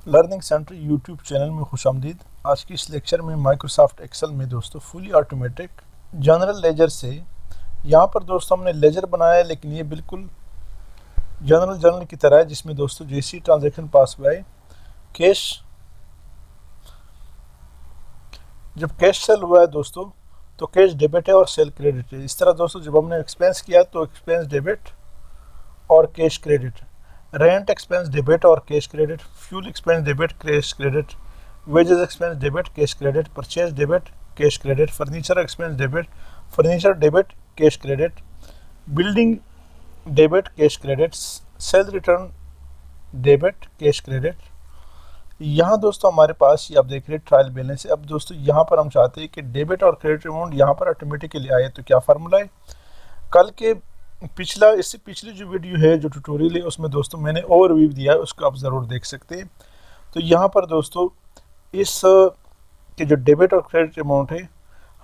Learning centre YouTube channel में खुशामदीद। आज की इस लेक्चर में माइक्रोसॉफ्ट एक्सेल में दोस्तों फुली ऑटोमेटिक जनरल लेजर से यहाँ पर दोस्तों हमने लेजर बनाया है, लेकिन ये बिल्कुल जनरल की तरह है, जिसमें दोस्तों जैसी ट्रांजैक्शन पास हुआ है कैश, जब कैश सेल हुआ है दोस्तों तो कैश डेबिट है और सेल क्रेडिट है। इस तरह दोस्तों जब हमने एक्सपेंस किया तो एक्सपेंस डेबिट और cash credit, rent expense debit और cash credit, fuel expense debit cash credit, wages expense debit cash credit, purchase debit cash credit, furniture expense debit furniture debit cash credit, building debit cash credit, sale return debit cash credit. यहाँ दोस्तों हमारे पास ये आप देख रहे हैं trial balance है। अब दोस्तों यहाँ पर हम चाहते हैं कि डेबिट और क्रेडिट अमाउंट यहाँ पर ऑटोमेटिकली आए, तो क्या फार्मूला है? कल के इससे पिछली जो वीडियो है, जो ट्यूटोरियल है, उसमें दोस्तों मैंने ओवरव्यू दिया है, उसको आप ज़रूर देख सकते हैं। तो यहाँ पर दोस्तों इस के जो डेबिट और क्रेडिट अमाउंट है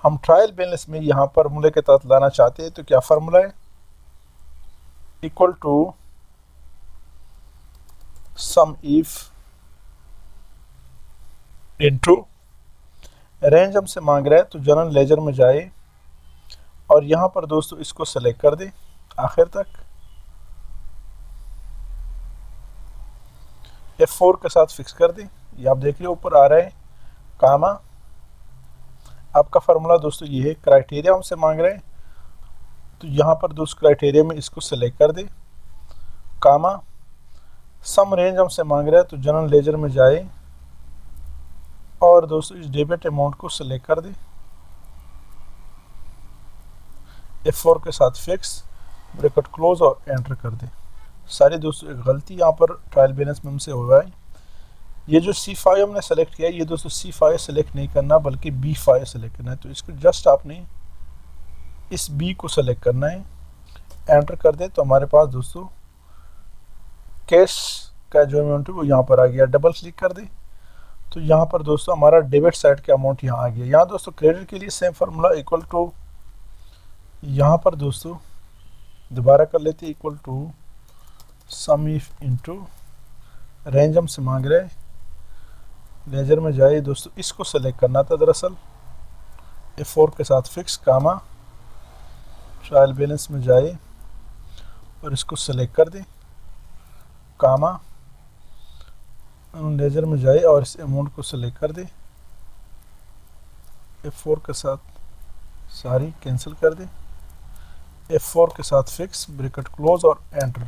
हम ट्रायल बैलेंस में यहाँ फार्मूले के तहत लाना चाहते हैं। तो क्या फार्मूला है? Equal to sum if into range हमसे मांग रहा है, तो जनरल लेजर में जाए और यहाँ पर दोस्तों इसको सेलेक्ट कर दे आखिर तक, F4 के साथ फिक्स कर दें। ये आप देख रहे हो ऊपर आ रहा है कामा। आपका फार्मूला दोस्तों ये है, क्राइटेरिया हमसे मांग रहे हैं, तो यहाँ पर दोस्तों क्राइटेरिया में इसको सेलेक्ट कर दे कामा। सम रेंज हमसे मांग रहा है, तो जनरल लेजर में जाए और दोस्तों इस डेबिट अमाउंट को सेलेक्ट कर दे, F4 के साथ फिक्स, ब्रैकेट क्लोज और एंटर कर दे। सारी दोस्तों एक गलती यहाँ पर ट्रायल बैलेंस में हमसे हुआ है। ये जो C5 हमने सेलेक्ट किया है, ये दोस्तों C5 सेलेक्ट नहीं करना बल्कि B5 सेलेक्ट करना है। तो इसको जस्ट आपने इस B को सेलेक्ट करना है, एंटर कर दे, तो हमारे पास दोस्तों कैश का जो अमाउंट है वो यहाँ पर आ गया। डबल क्लिक कर दे तो यहाँ पर दोस्तों हमारा डेबिट साइड का अमाउंट यहाँ आ गया। यहाँ दोस्तों क्रेडिट के लिए सेम फार्मूला, इक्वल टू, यहाँ पर दोस्तों दोबारा कर लेते हैं, equal to sum if into range हमसे मांग रहे हैं, लेजर में जाए दोस्तों इसको सेलेक्ट करना था दरअसल, F4 के साथ फिक्स कामा, ट्रायल बैलेंस में जाए और इसको सेलेक्ट कर दें कामा, लेजर में जाए और इस अमाउंट को सेलेक्ट कर दें, F4 के साथ सारी कैंसिल कर दें, F4 के साथ फिक्स, ब्रैकेट क्लोज और एंटर।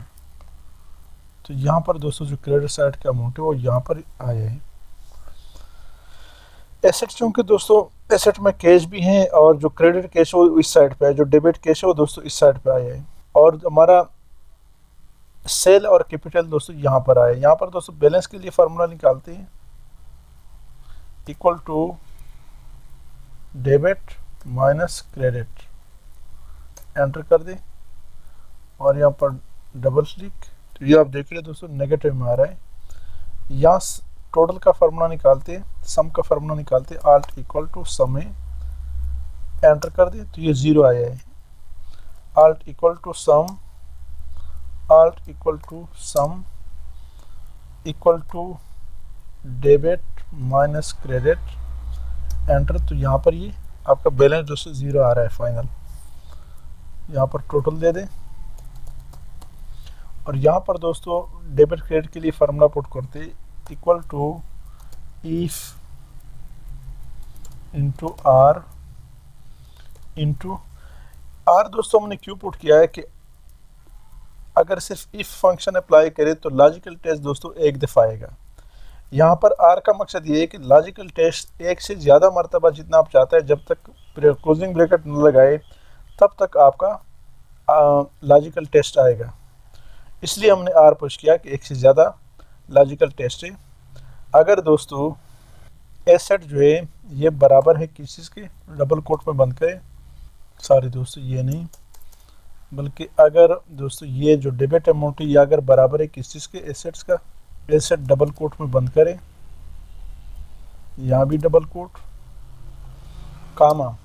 तो यहाँ पर दोस्तों जो क्रेडिट साइड का अमाउंट है वो यहाँ पर आया है। एसेट, चूँकि दोस्तों एसेट में कैश भी हैं और जो क्रेडिट कैश है वो इस साइड पे है, जो डेबिट कैश है वो दोस्तों इस साइड पे आया है, और हमारा सेल और कैपिटल दोस्तों यहाँ पर आया है। यहाँ पर दोस्तों बैलेंस के लिए फार्मूला निकालते हैं, equal to debit minus credit, enter कर दे और यहाँ पर डबल क्लिक, तो ये आप देख रहे दोस्तों नेगेटिव में आ रहा है। यहाँ टोटल का फार्मूला निकालते हैं, सम का फार्मूला निकालते हैं, आल्ट इक्वल टू सम में एंटर कर दे तो ये 0 आया है। Alt equal to sum, alt equal to sum equal to debit minus credit, enter, तो यहाँ पर ये आपका बैलेंस दोस्तों 0 आ रहा है फाइनल। यहाँ पर टोटल दे दें और यहाँ पर दोस्तों डेबिट क्रेडिट के लिए फार्मूला पुट करते, equal to if into R into R. दोस्तों हमने क्यों पुट किया है कि अगर सिर्फ इफ फंक्शन अप्लाई करे तो लॉजिकल टेस्ट दोस्तों एक दफ़ा आएगा। यहाँ पर आर का मकसद ये है कि लॉजिकल टेस्ट एक से ज़्यादा मरतबा जितना आप चाहते हैं, जब तक क्लोजिंग ब्रैकेट न लगाए तब तक आपका लॉजिकल टेस्ट आएगा। इसलिए हमने आर पुश किया कि एक से ज़्यादा लॉजिकल टेस्ट है। अगर दोस्तों एसेट जो है ये बराबर है किस चीज़ के, डबल कोट में बंद करें, सॉरी दोस्तों ये नहीं, बल्कि अगर दोस्तों ये जो डेबिट अमाउंट है ये अगर बराबर है किस चीज़ के, एसेट्स का, एसेट डबल कोट में बंद करें, यहाँ भी डबल कोट कामा,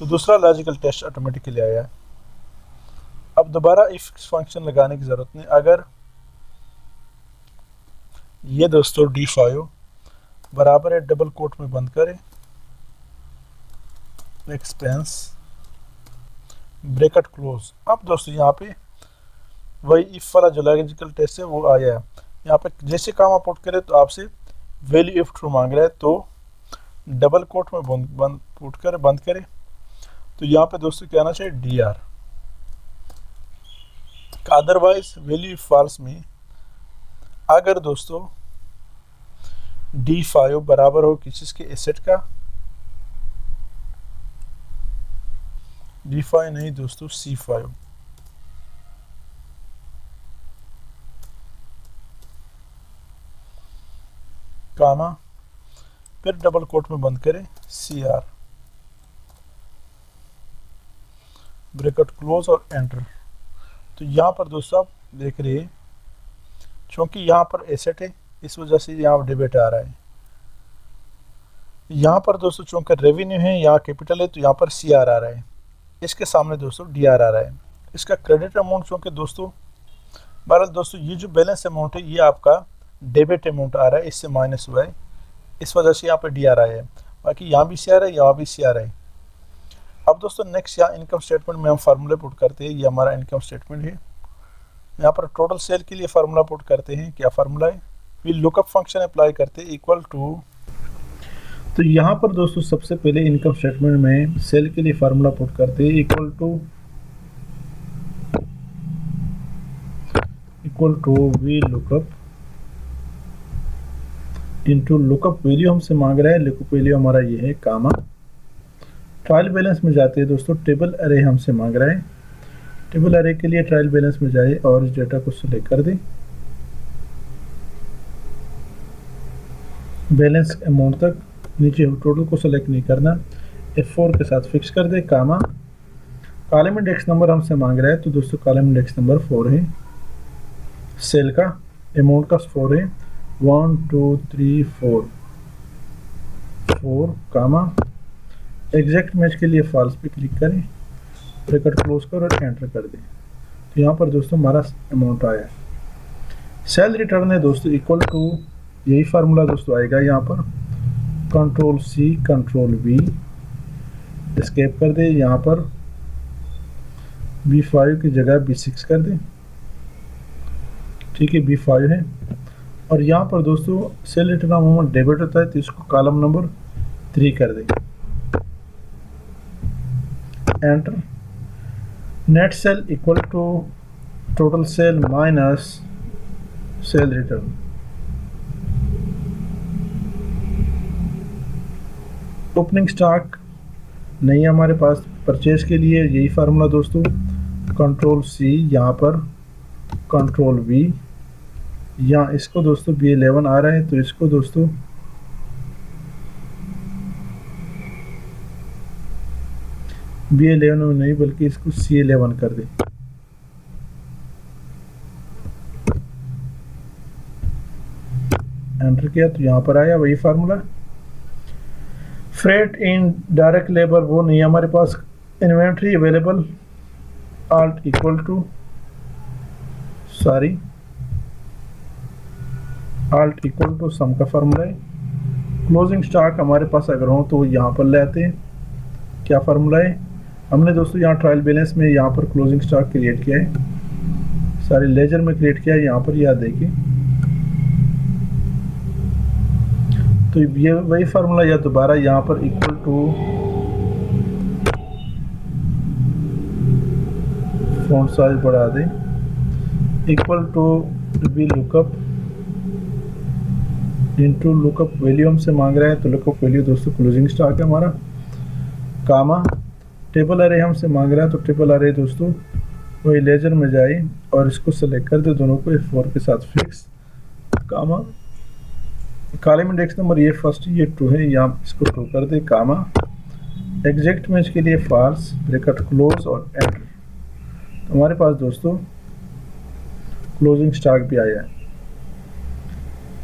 तो दूसरा लॉजिकल टेस्ट ऑटोमेटिकली आया। अब दोबारा इफ फंक्शन लगाने की ज़रूरत नहीं। अगर ये दोस्तों D5 बराबर है, डबल कोट में बंद करें, एक्सपेंस ब्रैकेट क्लोज। अब दोस्तों यहाँ पे वही इफ वाला जो लॉजिकल टेस्ट है वो आया है। यहाँ पे जैसे काम आप पुट करें तो आपसे वैल्यू इफ ट्रू मांग रहा है, तो डबल कोट में बंद पुट करें, बंद करें, तो यहाँ पे दोस्तों क्या आना चाहिए, DR। Otherwise value if false में अगर दोस्तों D5 बराबर हो किसी चीज़ के एसेट का, D5 नहीं दोस्तों, C5, कामा, फिर डबल कोट में बंद करें, CR, ब्रैकेट क्लोज और एंटर। तो यहाँ पर दोस्तों आप देख रहे हैं, क्योंकि यहाँ पर एसेट है इस वजह से यहाँ पर डेबिट आ रहा है। यहाँ पर दोस्तों चूंकि रेवेन्यू है, यहाँ कैपिटल है, तो यहाँ पर CR आ रहा है, इसके सामने दोस्तों DR आ रहा है। इसका क्रेडिट अमाउंट चूंकि दोस्तों बहरहाल दोस्तों ये जो बैलेंस अमाउंट है ये आपका डेबिट अमाउंट आ रहा है, इससे माइनस हुआ है, इस वजह से यहाँ पर DR आया है। बाकी यहाँ भी CR है, यहाँ भी CR है। अब दोस्तों नेक्स्ट यहाँ इनकम स्टेटमेंट में हम फार्मूला पुट करते हैं, ये हमारा इनकम स्टेटमेंट है। यहाँ पर टोटल सेल के लिए फार्मूला पुट करते हैं, क्या फार्मूला है, वी लुकअप फंक्शन अप्लाई करते हैं इक्वल टू। तो यहाँ पर दोस्तों सबसे पहले इनकम स्टेटमेंट में सेल के लिए फार्मूला पुट करते हैं equal to V lookup into lookup value हमसे मांग रहा है, लुकअप वैल्यू हमारा ये है, कामा। ट्रायल बैलेंस में जाते हैं दोस्तों, टेबल अरे हमसे मांग रहा है, टेबल अरे के लिए ट्रायल बैलेंस में जाए और इस डेटा को सिलेक्ट कर दें, बैलेंस अमाउंट तक, नीचे टोटल को सिलेक्ट नहीं करना, F4 के साथ फिक्स कर दे, कामा। कॉलम इंडेक्स नंबर हमसे मांग रहा है, तो दोस्तों कॉलम इंडेक्स नंबर 4 है, सेल का अमाउंट का 4 है, 1 2 3 4 कामा। एग्जैक्ट मैच के लिए फॉल्स पे क्लिक करें, ब्रैकेट क्लोज कर और एंटर कर दें। तो यहाँ पर दोस्तों हमारा अमाउंट आया है। सेल रिटर्न है दोस्तों इक्वल टू, यही फार्मूला दोस्तों आएगा यहाँ पर, control C control V, escape कर दे, यहाँ पर B5 की जगह B6 कर दे, ठीक है, B5 है। और यहाँ पर दोस्तों सेल रिटर्न अमाउंट डेबिट होता है, तो इसको कॉलम नंबर 3 कर दे, enter. Net sale equal to total sale minus sale return, opening stock नहीं है हमारे पास, परचेज के लिए यही फार्मूला दोस्तों, कंट्रोल C, यहाँ पर कंट्रोल V, यहाँ इसको दोस्तों B11 आ रहा है, तो इसको दोस्तों B11 में नहीं बल्कि इसको C11 कर दे, एंटर किया तो यहाँ पर आया वही formula. Freight in direct labour वो नहीं है हमारे पास, inventory available alt equal to alt equal to sum का फार्मूला है। क्लोजिंग स्टॉक हमारे पास अगर हो तो यहाँ पर ले आते हैं, क्या फार्मूला है, हमने दोस्तों यहाँ ट्रायल बैलेंस में यहाँ पर क्लोजिंग स्टॉक क्रिएट किया है, सारे लेजर में क्रिएट किया है, यहाँ पर याद देखिए। तो ये वही फार्मूला या दोबारा यहाँ पर इक्वल टू फॉन्ट साइज बढ़ा दें, equal to V lookup into lookup value हमसे मांग रहा है, तो लुकअप वैल्यू दोस्तों क्लोजिंग स्टॉक है हमारा, कामा। टेबल अरे हमसे मांग रहा है, तो टेबल अरे दोस्तों वही लेजर में जाए और इसको सेलेक्ट कर दे, दोनों को F4 के साथ fix, comma. Column index number ये फर्स्ट ये 2 है, यहाँ इसको 2 कर दे, कामा। एग्जैक्ट मैच के लिए फॉल्स, ब्रैकेट क्लोज और एंटर। तो हमारे पास दोस्तों क्लोजिंग स्टॉक भी आया है।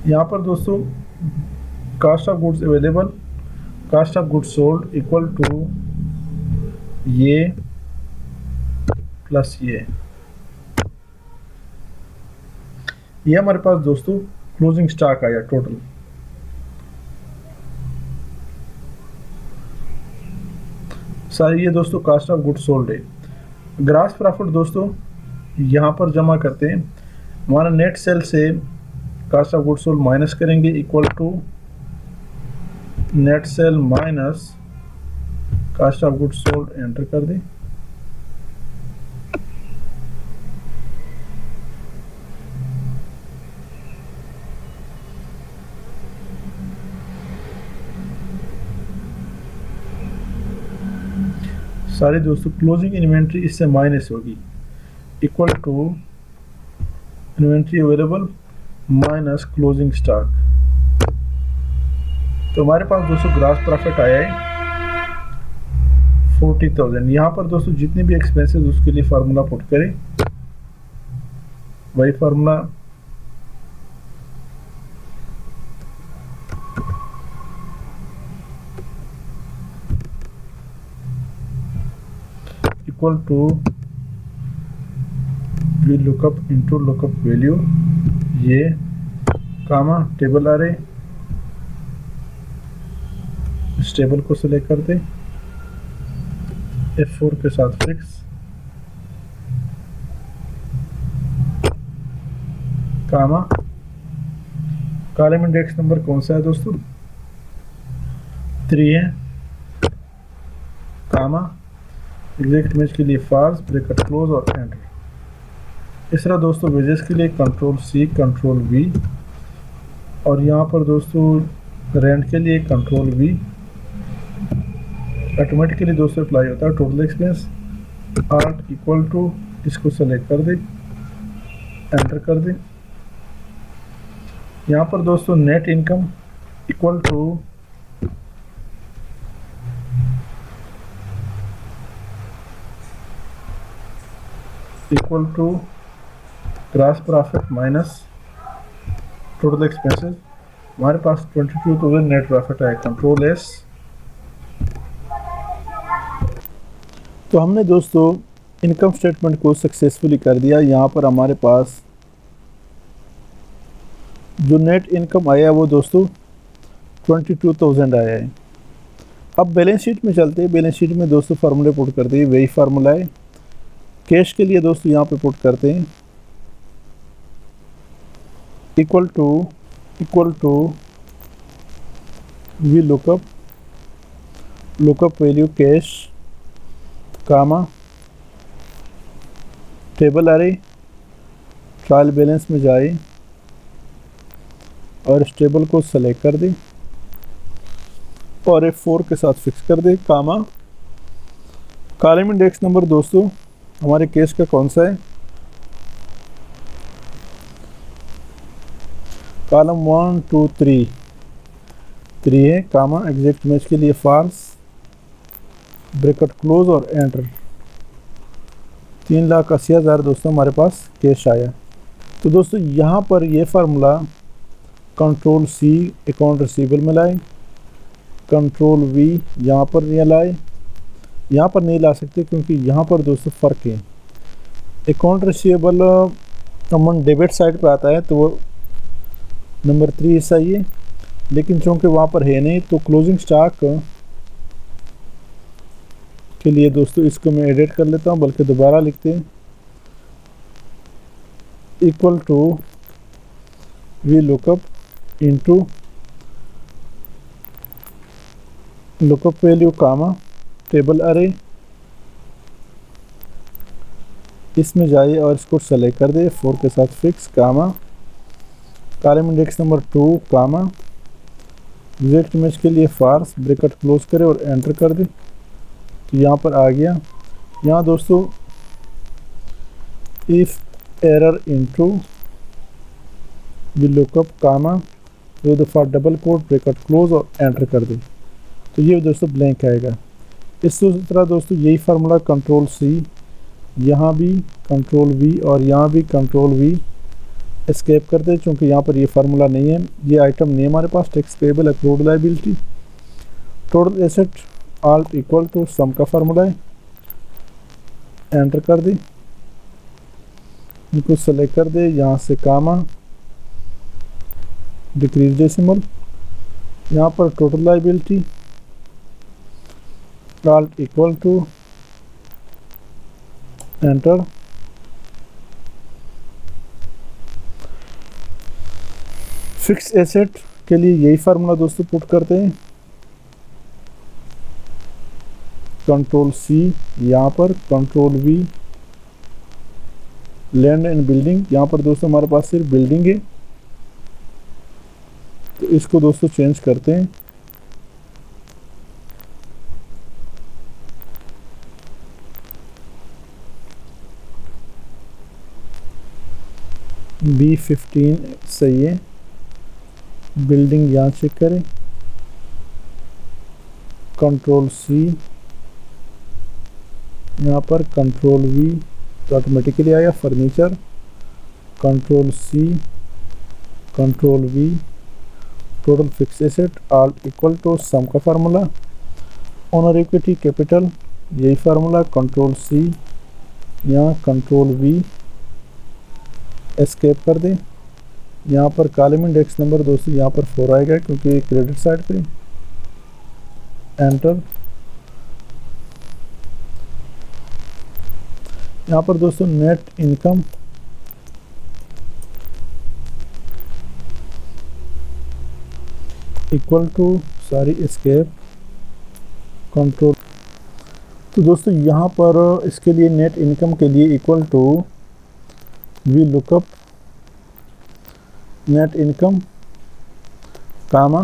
यहाँ पर दोस्तों cost of goods available, cost of goods sold equal to ये प्लस ये हमारे पास दोस्तों क्लोजिंग स्टॉक आया टोटल। सारी ये दोस्तों कास्ट ऑफ गुड्स सोल्ड है। ग्रॉस प्रॉफिट दोस्तों यहाँ पर जमा करते हैं, हमारा नेट सेल से cost of goods sold minus करेंगे, equal to net sale minus cost of goods sold, enter कर दें। सारे दोस्तों क्लोजिंग इन्वेंट्री इससे माइनस होगी, equal to inventory available minus closing stock. तो हमारे पास दोस्तों ग्रॉस प्रॉफिट आया है 40,000। यहाँ पर दोस्तों जितने भी एक्सपेंसेस उसके लिए फार्मूला पुट करें, वही formula equal to V lookup into lookup value, ये कामा टेबल आ रहे, इस टेबल को सिलेक्ट करते, F4 के साथ fix, comma column index number कौन सा है दोस्तों, 3 है, कामा एग्जैक्ट इमेज के लिए फॉल्स, ब्रैकेट क्लोज और एंटर। इस तरह दोस्तों वेजेस के लिए कंट्रोल C कंट्रोल V, और यहाँ पर दोस्तों रेंट के लिए कंट्रोल V। ऑटोमेटिकली दोस्तों अप्लाई होता है total expense, alt equal to, इसको सेलेक्ट कर दें, एंटर कर दें। यहाँ पर दोस्तों net income equal to gross profit minus total expenses. हमारे पास 22,000 नेट प्रॉफिट है, कंट्रोल S। तो हमने दोस्तों इनकम स्टेटमेंट को सक्सेसफुली कर दिया। यहाँ पर हमारे पास जो नेट इनकम आया वो दोस्तों 22,000 आया है। अब बैलेंस शीट में चलते हैं। बैलेंस शीट में दोस्तों फार्मूले पुट करते हैं, वही फार्मूला है कैश के लिए दोस्तों यहाँ पे पुट करते हैं, equal to V lookup value cash, comma table array, trial balance में जाए और इस टेबल को सेलेक्ट कर दें और F4 के साथ फिक्स कर दें, कामा कॉलम इंडेक्स नंबर दोस्तों हमारे केस का कौन सा है, कॉलम 1 2 3 है, कामा एग्जैक्ट मैच के लिए फॉल्स, ब्रैकेट क्लोज और एंटर। 3,80,000 दोस्तों हमारे पास कैश आया। तो दोस्तों यहाँ पर ये formula control C account receivable में लाए, कंट्रोल V यहाँ पर नहीं लाए, यहाँ पर नहीं ला सकते क्योंकि यहाँ पर दोस्तों फ़र्क है। अकाउंट रिसीवेबल अमन डेबिट साइड पे आता है तो वो नंबर 3 हिस्सा ये, लेकिन चूँकि वहाँ पर है नहीं तो क्लोजिंग स्टॉक के लिए दोस्तों इसको मैं एडिट कर लेता हूँ, बल्कि दोबारा लिखते हैं, equal to V lookup into lookup value, comma table array, इसमें जाइए और इसको सेलेक्ट कर दे 4 के साथ fix, comma column index number 2, कामा एग्जैक्ट इमेज के लिए फॉल्स, ब्रैकेट क्लोज करें और एंटर कर दे। तो यहाँ पर आ गया। यहाँ दोस्तों if error into V lookup, comma 2 दफ़ा डबल कोट, ब्रैकेट क्लोज और एंटर कर दे। तो ये दोस्तों ब्लैंक आएगा। इस तरह दोस्तों यही फार्मूला कंट्रोल C, यहाँ भी कंट्रोल V और यहाँ भी कंट्रोल V एस्केप कर दे, चूँकि यहाँ पर ये फार्मूला नहीं है, ये आइटम नहीं है हमारे पास। Tax payable, accrued liability, total asset, alt equal to sum का फार्मूला है, एंटर कर दे, इनको सेलेक्ट कर दे, यहाँ से कामा डिक्रीज डेसिमल, यहाँ पर total liability alt equal to enter. Fix asset के लिए यही फार्मूला दोस्तों पुट करते हैं, कंट्रोल सी, यहाँ पर control we, land and building, यहाँ पर दोस्तों हमारे पास सिर्फ बिल्डिंग है, तो इसको दोस्तों चेंज करते हैं, B15 सही है। बिल्डिंग यहाँ चेक करें, कंट्रोल सी, यहाँ पर कंट्रोल वी तो ऑटोमेटिकली आया। Furniture, control C, control V, total fix asset all equal to sum का फार्मूला, ओनर इक्विटी कैपिटल यही फार्मूला, कंट्रोल सी, यहाँ कंट्रोल वी, एस्केप कर दें। यहाँ पर कॉलम इंडेक्स नंबर दोस्तों यहाँ पर 4 आएगा क्योंकि क्रेडिट साइड पे, एंटर। यहाँ पर दोस्तों net income equal to escape, control. तो दोस्तों यहाँ पर इसके लिए नेट इनकम के लिए equal to V lookup net income comma,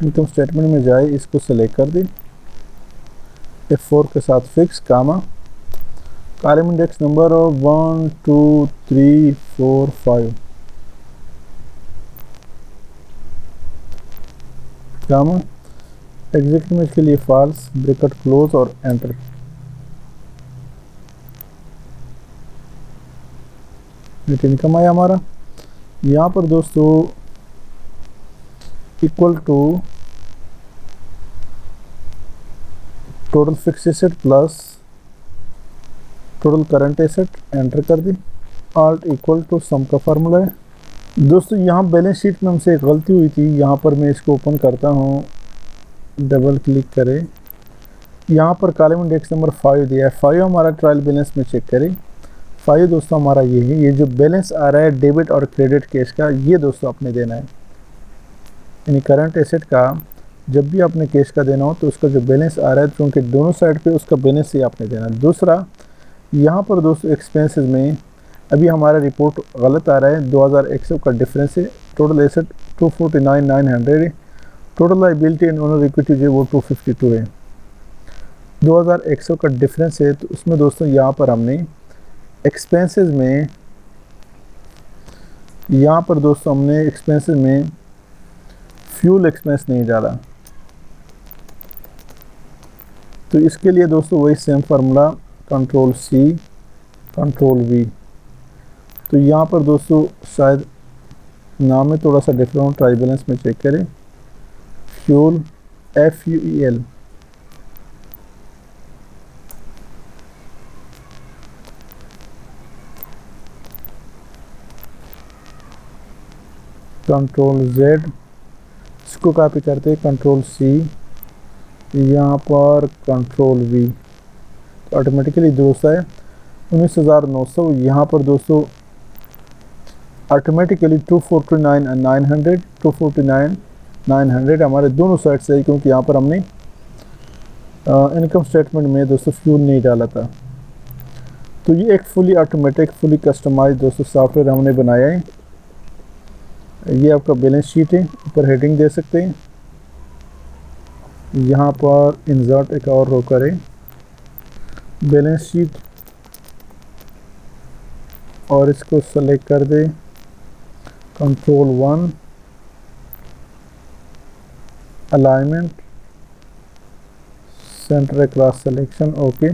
income statement में जाए, इसको सेलेक्ट कर दें, F4 के साथ fix comma, column index number 1 2 3 4 5 comma, exact match के लिए फॉल्स, ब्रैकेट क्लोज और एंटर। नेट इनकम आया हमारा। यहाँ पर दोस्तों equal to total fix asset plus total current asset, enter कर दी। आल्ट इक्वल टू सम का फार्मूला है दोस्तों। यहाँ बैलेंस शीट में हमसे एक गलती हुई थी, यहाँ पर मैं इसको ओपन करता हूँ, डबल क्लिक करें, यहाँ पर कॉलम इंडेक्स नंबर 5 दिया है, 5 हमारा ट्रायल बैलेंस में चेक करें। 5 दोस्तों हमारा ये है, ये जो बैलेंस आ रहा है डेबिट और क्रेडिट कैश का, ये दोस्तों आपने देना है, यानी करंट एसेट का जब भी आपने कैश का देना हो तो उसका जो बैलेंस आ रहा है, क्योंकि दोनों साइड पे उसका बैलेंस ही आपने देना है। दूसरा, यहाँ पर दोस्तों एक्सपेंसेस में अभी हमारा रिपोर्ट गलत आ रहा है, 2100 का डिफरेंस है। टोटल एसेट 249,900 है, total liability and owner equity जो है वो 252 है, 2100 का डिफरेंस है। तो उसमें दोस्तों यहाँ पर हमने एक्सपेंसेस में, यहाँ पर दोस्तों हमने एक्सपेंसेस में फ्यूल एक्सपेंस नहीं डाला, तो इसके लिए दोस्तों वही same formula, control C, control V. तो यहाँ पर दोस्तों शायद नाम में थोड़ा सा डिफरेंट, ट्राई बैलेंस में चेक करें, फ्यूल FUEL, कंट्रोल Z, इसको कॉपी करते हैं, कंट्रोल C, यहाँ पर कंट्रोल V, तो ऑटोमेटिकली दोस्तों है 19,900। यहाँ पर दोस्तों ऑटोमेटिकली 249,900, 249,900 हमारे दोनों साइड से है, क्योंकि यहाँ पर हमने इनकम स्टेटमेंट में दोस्तों फ्यूल नहीं डाला था। तो ये एक फुली ऑटोमेटिक, फुली कस्टमाइज दोस्तों सॉफ्टवेयर हमने बनाया है। ये आपका बैलेंस शीट है, ऊपर हेडिंग दे सकते हैं, यहाँ पर इंसर्ट एक और रो करें, बैलेंस शीट, और इसको सेलेक्ट कर दें, control 1, alignment, centre across selection, okay,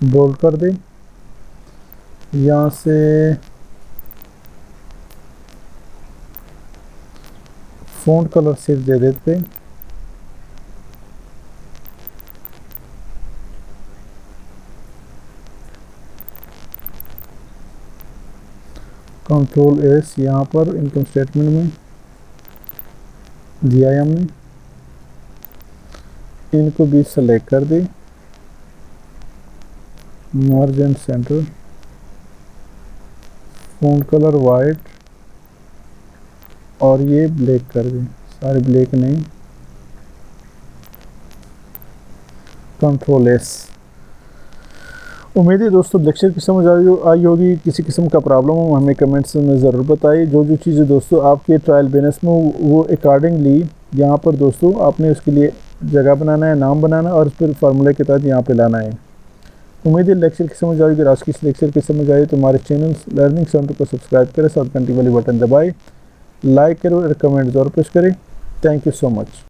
bold कर दें। यहाँ से फ़ॉन्ट कलर सिर्फ दे देते, कंट्रोल एस यहाँ पर इनकम स्टेटमेंट में दिया है हमने, इनको भी सेलेक्ट कर दी, merge and center, font colour white और ये ब्लैक कर दें, सारे ब्लैक नहीं, कंट्रोल एस। उम्मीद है दोस्तों लेक्चर की समझ आई होगी। किसी किस्म का प्रॉब्लम हो हमें कमेंट्स में ज़रूर बताइए। जो जो चीज़ें दोस्तों आपके ट्रायल बेसिस में वो अकॉर्डिंगली यहाँ पर दोस्तों आपने उसके लिए जगह बनाना है, नाम बनाना है और उस पर फार्मूले के तहत यहाँ पे लाना है। उम्मीद है लेक्चर की समझ आएगी। आज की इस लेक्चर की समझ आई तो हमारे चैनल लर्निंग सेंटर को सब्सक्राइब करें, साथ घंटी वाली बटन दबाएं, लाइक करें और कमेंट ज़रूर पेश करें। Thank you so much.